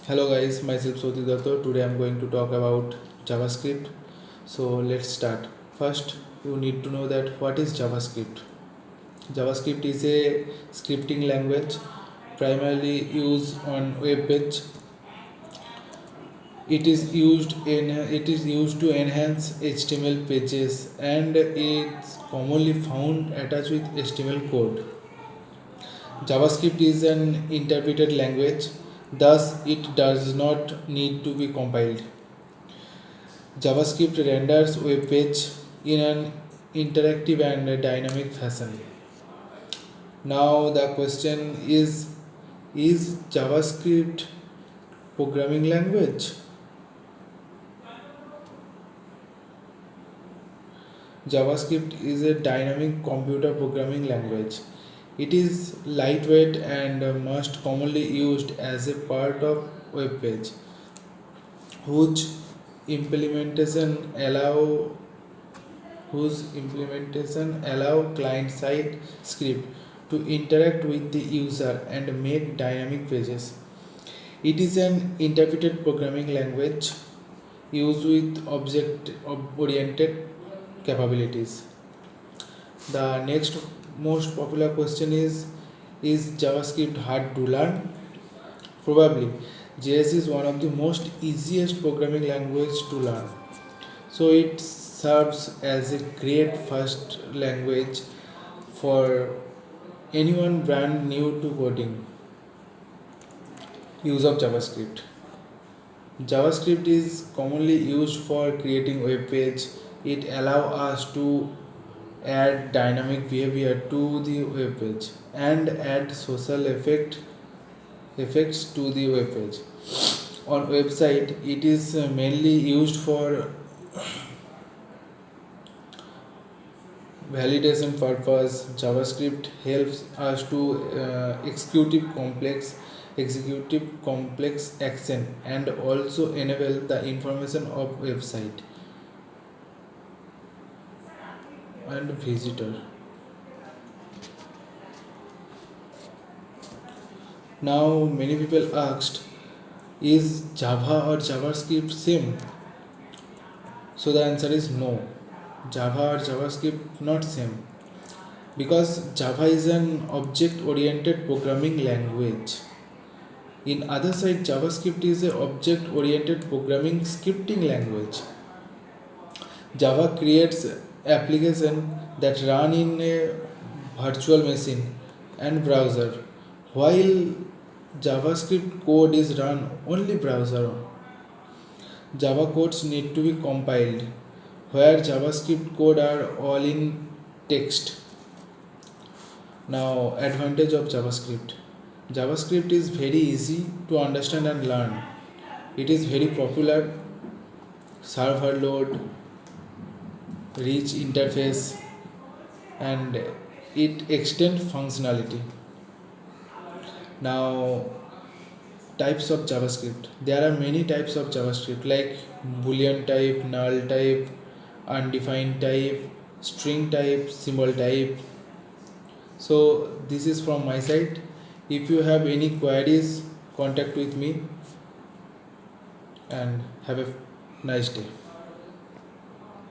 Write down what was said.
Hello guys, myself Soti Dato. Today I'm going to talk about JavaScript. So let's start. First, you need to know that what is JavaScript. JavaScript is a scripting language primarily used on web page. It is used to enhance HTML pages and it's commonly found attached with HTML code. JavaScript is an interpreted language, thus it does not need to be compiled. JavaScript renders web page in an interactive and dynamic fashion. Now the question is JavaScript programming language? JavaScript is a dynamic computer programming language. It is lightweight and most commonly used as a part of web page, whose implementation allow allow client side script to interact with the user and make dynamic pages. It is an interpreted programming language used with object oriented capabilities. The next most popular question is JavaScript hard to learn? Probably. JS is one of the most easiest programming language to learn. So it serves as a great first language for anyone brand new to coding. Use of JavaScript. JavaScript is commonly used for creating web page. It allows us to add dynamic behavior to the web page and add social effects to the web page. On website, it is mainly used for validation purpose. JavaScript helps us to executive complex action and also enable the information of website and visitor. Now many people asked, is Java or JavaScript same? So the answer is no. Java or JavaScript not same, because Java is an object oriented programming language. In other side, JavaScript is a object oriented programming scripting language. Java creates application that run in a virtual machine and browser, while JavaScript code is run only browser. Java codes need to be compiled, where JavaScript code are all in text. Now, advantage of JavaScript. JavaScript is very easy to understand and learn. It is very popular, server load, rich interface, and it extends functionality. Now, types of JavaScript. There are many types of JavaScript like boolean type, null type, undefined type, string type, symbol type. So this is from my side. If you have any queries, contact with me and have a nice day.